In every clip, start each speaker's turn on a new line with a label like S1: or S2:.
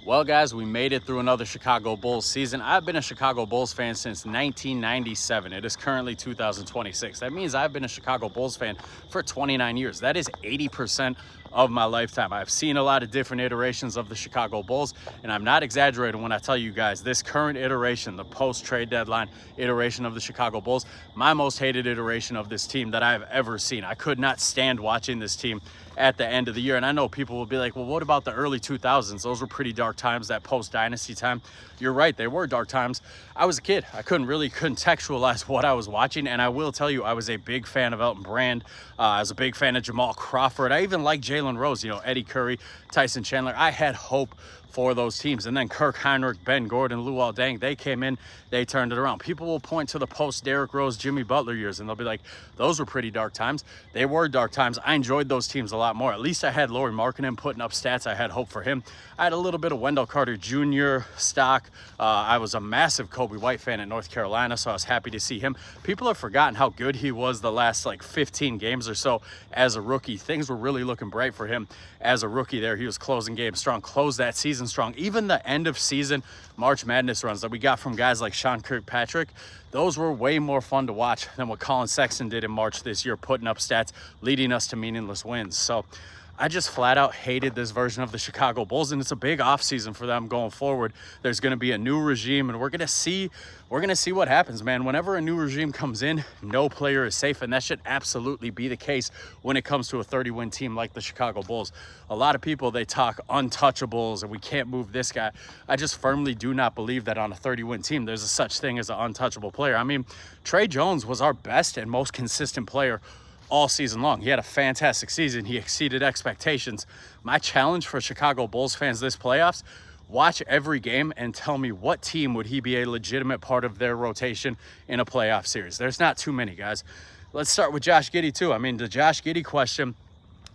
S1: Well, guys, we made it through another Chicago Bulls season. I've been a Chicago Bulls fan since 1997. It is currently 2026. That means I've been a Chicago Bulls fan for 29 years. That is 80% of my lifetime. I've seen a lot of different iterations of the Chicago Bulls, and I'm not exaggerating when I tell you guys this current iteration, the post-trade deadline iteration of the Chicago Bulls, my most hated iteration of this team that I've ever seen. I could not stand watching this team at the end of the year. And I know people will be like, well, what about the early 2000s? Those were pretty dark times, that post-dynasty time. You're right, they were dark times. I was a kid. I couldn't contextualize what I was watching. And I will tell you, I was a big fan of Elton Brand. I was a big fan of Jamal Crawford. I even liked Jalen Rose, Eddie Curry, Tyson Chandler. I had hope for those teams. And then Kirk Heinrich, Ben Gordon, Luol Deng, they came in, they turned it around. People will point to the post Derrick Rose, Jimmy Butler years, and they'll be like, those were pretty dark times. They were dark times. I enjoyed those teams a lot more. At least I had Lauri Markkanen putting up stats. I had hope for him. I had a little bit of Wendell Carter Jr. stock. I was a massive Kobe White fan at North Carolina, so I was happy to see him. People have forgotten how good he was the last 15 games or so as a rookie. Things were really looking bright for him as a rookie there. He was closing games strong, closed that season strong. Even the end of season March Madness runs that we got from guys like Sean Kirkpatrick, those were way more fun to watch than what Colin Sexton did in March this year, putting up stats, leading us to meaningless wins. So I just flat out hated this version of the Chicago Bulls, and it's a big offseason for them going forward. There's going to be a new regime, and we're going to see what happens, man. Whenever a new regime comes in, no player is safe, and that should absolutely be the case when it comes to a 30-win team like the Chicago Bulls. A lot of people, they talk untouchables, and we can't move this guy. I just firmly do not believe that on a 30-win team, there's a such thing as an untouchable player. I mean, Trey Jones was our best and most consistent player all season long. He had a fantastic season. He exceeded expectations. My challenge for Chicago Bulls fans this playoffs, watch every game and tell me what team would he be a legitimate part of their rotation in a playoff series. There's not too many, guys. Let's start with Josh Giddey too. I mean, the Josh Giddey question,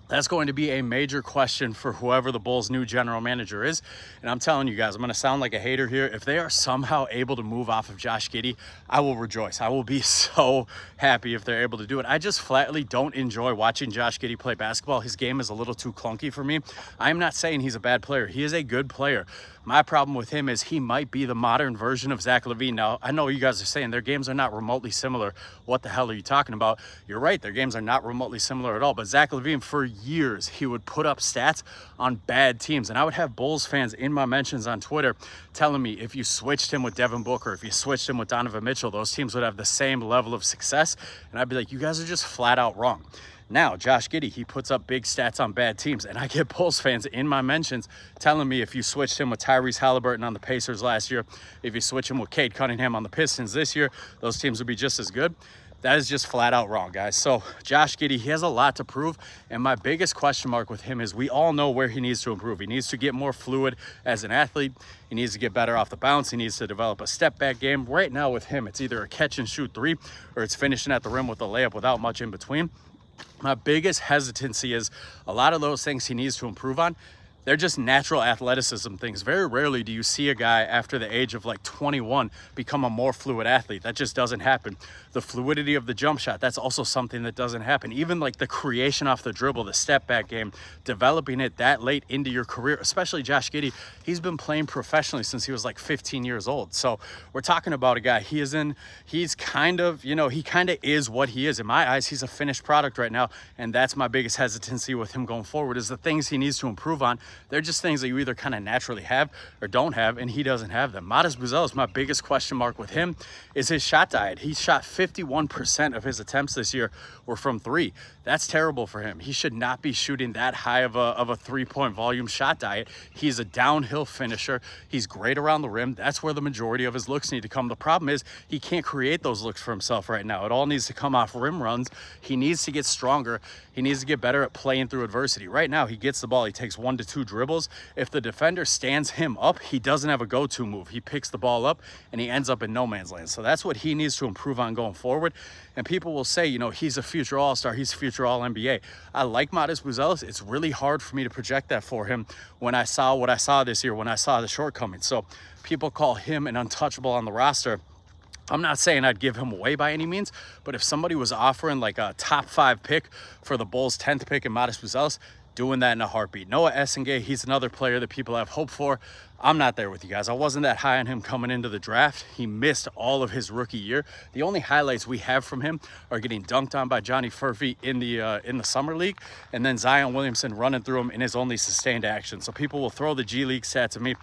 S1: that's going to be a major question for whoever the Bulls' new general manager is. And I'm telling you guys, I'm going to sound like a hater here. If they are somehow able to move off of Josh Giddey, I will rejoice. I will be so happy if they're able to do it. I just flatly don't enjoy watching Josh Giddey play basketball. His game is a little too clunky for me. I'm not saying he's a bad player. He is a good player. My problem with him is he might be the modern version of Zach LaVine. Now, I know you guys are saying their games are not remotely similar. What the hell are you talking about? You're right. Their games are not remotely similar at all. But Zach LaVine, for years, he would put up stats on bad teams. And I would have Bulls fans in my mentions on Twitter telling me if you switched him with Devin Booker, if you switched him with Donovan Mitchell, those teams would have the same level of success. And I'd be like, you guys are just flat out wrong. Now, Josh Giddey, he puts up big stats on bad teams, and I get Bulls fans in my mentions telling me if you switched him with Tyrese Halliburton on the Pacers last year, if you switch him with Cade Cunningham on the Pistons this year, those teams would be just as good. That is just flat out wrong, guys. So Josh Giddey, he has a lot to prove, and my biggest question mark with him is we all know where he needs to improve. He needs to get more fluid as an athlete. He needs to get better off the bounce. He needs to develop a step-back game. Right now with him, it's either a catch-and-shoot three or it's finishing at the rim with a layup without much in between. My biggest hesitancy is a lot of those things he needs to improve on. They're just natural athleticism things. Very rarely do you see a guy after the age of 21 become a more fluid athlete. That just doesn't happen. The fluidity of the jump shot, that's also something that doesn't happen. Even the creation off the dribble, the step back game, developing it that late into your career, especially Josh Giddey, he's been playing professionally since he was 15 years old. So we're talking about a guy, he's kind of is what he is. In my eyes, he's a finished product right now. And that's my biggest hesitancy with him going forward is the things he needs to improve on. They're just things that you either kind of naturally have or don't have, and he doesn't have them. Modest Buzelis, my biggest question mark with him is his shot diet. He shot 51% of his attempts this year were from three. That's terrible for him. He should not be shooting that high of a three-point volume shot diet. He's a downhill finisher. He's great around the rim. That's where the majority of his looks need to come. The problem is he can't create those looks for himself right now. It all needs to come off rim runs. He needs to get stronger. He needs to get better at playing through adversity. Right now, he gets the ball. He takes 1 to 2 dribbles. If the defender stands him up, he doesn't have a go-to move. He picks the ball up, and he ends up in no man's land. So that's what he needs to improve on going forward. And people will say, he's a future All-Star. He's a future All-NBA. I like Modest Buzelis. It's really hard for me to project that for him when I saw what I saw this year, when I saw the shortcomings. So people call him an untouchable on the roster. I'm not saying I'd give him away by any means, but if somebody was offering a top 5 pick for the Bulls' 10th pick in Modest Buzelis, doing that in a heartbeat. Noah Essengay, he's another player that people have hope for. I'm not there with you guys. I wasn't that high on him coming into the draft. He missed all of his rookie year. The only highlights we have from him are getting dunked on by Johnny Furphy in the summer league, and then Zion Williamson running through him in his only sustained action. So people will throw the G League stats at me.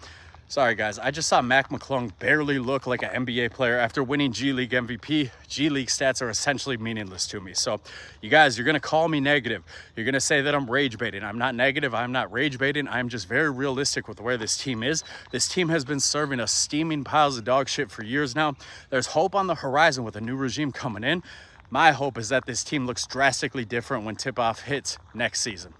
S1: Sorry, guys. I just saw Mac McClung barely look like an NBA player after winning G League MVP. G League stats are essentially meaningless to me. So, you guys, you're going to call me negative. You're going to say that I'm rage baiting. I'm not negative. I'm not rage baiting. I'm just very realistic with where this team is. This team has been serving us steaming piles of dog shit for years now. There's hope on the horizon with a new regime coming in. My hope is that this team looks drastically different when tip-off hits next season.